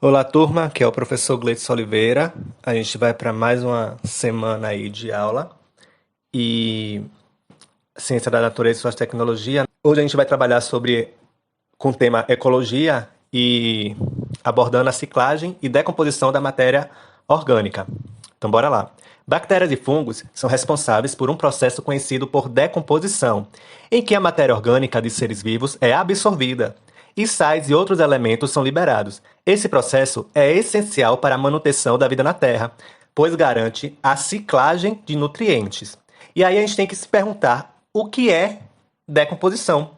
Olá, turma, aqui é o professor Gleidson Oliveira. A gente vai para mais uma semana aí de aula e Ciência da Natureza e Suas Tecnologias. Hoje a gente vai trabalhar com o tema Ecologia e abordando a ciclagem e decomposição da matéria orgânica. Então, bora lá. Bactérias e fungos são responsáveis por um processo conhecido por decomposição, em que a matéria orgânica de seres vivos é absorvida e sais e outros elementos são liberados. Esse processo é essencial para a manutenção da vida na Terra, pois garante a ciclagem de nutrientes. E aí a gente tem que se perguntar o que é decomposição.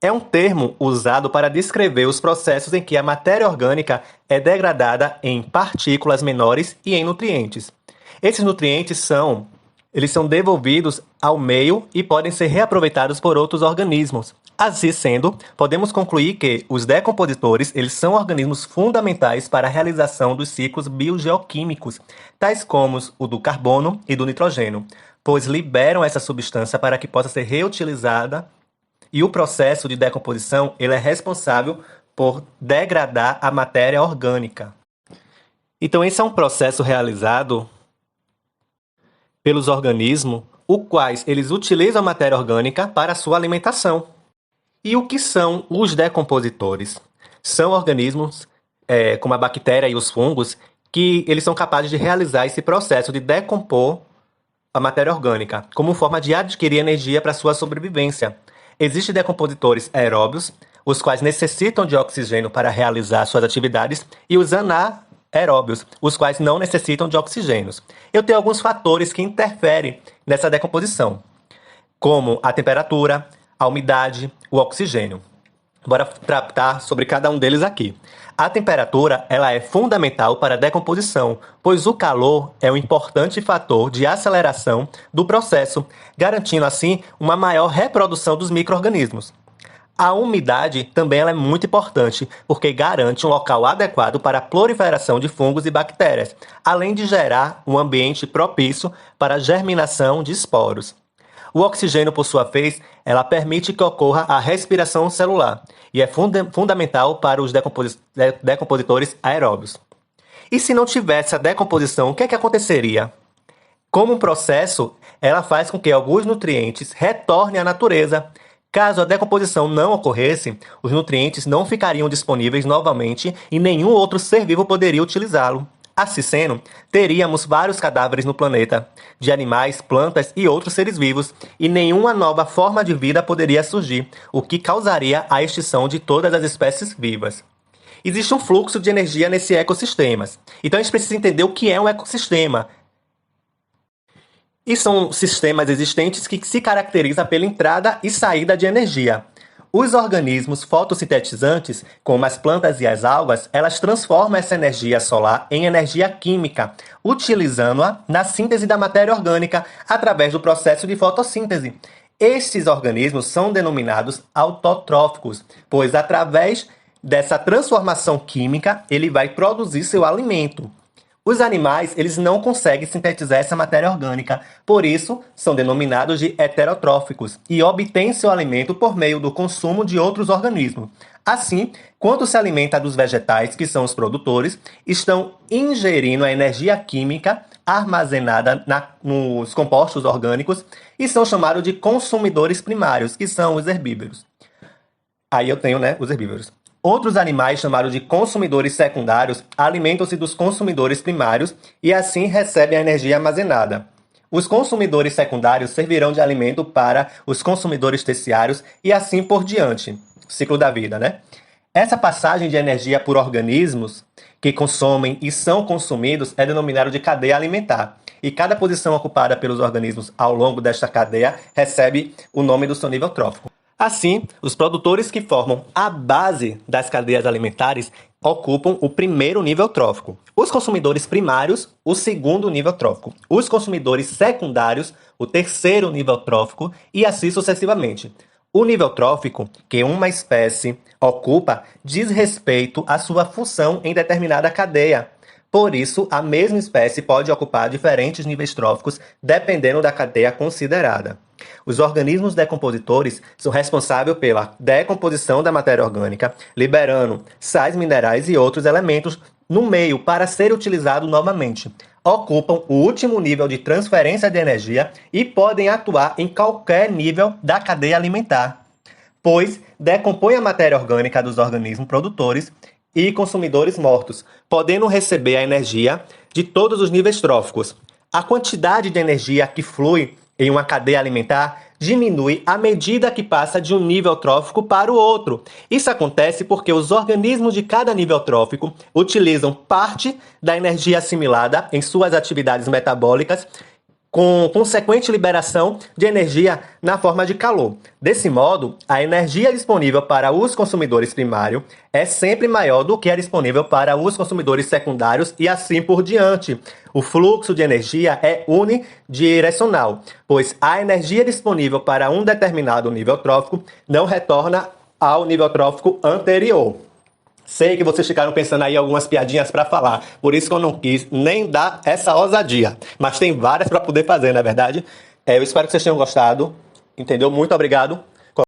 É um termo usado para descrever os processos em que a matéria orgânica é degradada em partículas menores e em nutrientes. Esses nutrientes são devolvidos ao meio e podem ser reaproveitados por outros organismos. Assim sendo, podemos concluir que os decompositores eles são organismos fundamentais para a realização dos ciclos biogeoquímicos, tais como o do carbono e do nitrogênio, pois liberam essa substância para que possa ser reutilizada, e o processo de decomposição ele é responsável por degradar a matéria orgânica. Então, esse é um processo realizado pelos organismos, os quais eles utilizam a matéria orgânica para a sua alimentação. E o que são os decompositores? São organismos, como a bactéria e os fungos, que eles são capazes de realizar esse processo de decompor a matéria orgânica, como forma de adquirir energia para sua sobrevivência. Existem decompositores aeróbios, os quais necessitam de oxigênio para realizar suas atividades, e os anaeróbios, os quais não necessitam de oxigênio. Eu tenho alguns fatores que interferem nessa decomposição, como a temperatura, a umidade, o oxigênio. Bora tratar sobre cada um deles aqui. A temperatura ela é fundamental para a decomposição, pois o calor é um importante fator de aceleração do processo, garantindo assim uma maior reprodução dos micro-organismos. A umidade também ela é muito importante, porque garante um local adequado para a proliferação de fungos e bactérias, além de gerar um ambiente propício para a germinação de esporos. O oxigênio, por sua vez, ela permite que ocorra a respiração celular e é fundamental para os decompositores aeróbios. E se não tivesse a decomposição, o que é que aconteceria? Como um processo, ela faz com que alguns nutrientes retornem à natureza. Caso a decomposição não ocorresse, os nutrientes não ficariam disponíveis novamente e nenhum outro ser vivo poderia utilizá-lo. Assim sendo, teríamos vários cadáveres no planeta, de animais, plantas e outros seres vivos, e nenhuma nova forma de vida poderia surgir, o que causaria a extinção de todas as espécies vivas. Existe um fluxo de energia nesse ecossistema. Então a gente precisa entender o que é um ecossistema. E são sistemas existentes que se caracterizam pela entrada e saída de energia. Os organismos fotossintetizantes, como as plantas e as algas, elas transformam essa energia solar em energia química, utilizando-a na síntese da matéria orgânica através do processo de fotossíntese. Estes organismos são denominados autotróficos, pois através dessa transformação química ele vai produzir seu alimento. Os animais eles não conseguem sintetizar essa matéria orgânica, por isso são denominados de heterotróficos e obtêm seu alimento por meio do consumo de outros organismos. Assim, quando se alimenta dos vegetais, que são os produtores, estão ingerindo a energia química armazenada nos compostos orgânicos e são chamados de consumidores primários, que são os herbívoros. Aí eu tenho, os herbívoros. Outros animais, chamados de consumidores secundários, alimentam-se dos consumidores primários e assim recebem a energia armazenada. Os consumidores secundários servirão de alimento para os consumidores terciários e assim por diante. Ciclo da vida, Essa passagem de energia por organismos que consomem e são consumidos é denominado de cadeia alimentar. E cada posição ocupada pelos organismos ao longo desta cadeia recebe o nome do seu nível trófico. Assim, os produtores que formam a base das cadeias alimentares ocupam o primeiro nível trófico. Os consumidores primários, o segundo nível trófico. Os consumidores secundários, o terceiro nível trófico e assim sucessivamente. O nível trófico que uma espécie ocupa diz respeito à sua função em determinada cadeia. Por isso, a mesma espécie pode ocupar diferentes níveis tróficos dependendo da cadeia considerada. Os organismos decompositores são responsáveis pela decomposição da matéria orgânica, liberando sais minerais e outros elementos no meio para ser utilizado novamente. Ocupam o último nível de transferência de energia e podem atuar em qualquer nível da cadeia alimentar, pois decompõem a matéria orgânica dos organismos produtores e consumidores mortos, podendo receber a energia de todos os níveis tróficos. A quantidade de energia que flui em uma cadeia alimentar diminui à medida que passa de um nível trófico para o outro. Isso acontece porque os organismos de cada nível trófico utilizam parte da energia assimilada em suas atividades metabólicas, com consequente liberação de energia na forma de calor. Desse modo, a energia disponível para os consumidores primários é sempre maior do que a disponível para os consumidores secundários e assim por diante. O fluxo de energia é unidirecional, pois a energia disponível para um determinado nível trófico não retorna ao nível trófico anterior. Sei que vocês ficaram pensando aí em algumas piadinhas para falar, por isso que eu não quis nem dar essa ousadia. Mas tem várias para poder fazer, não é verdade? Eu espero que vocês tenham gostado, entendeu? Muito obrigado.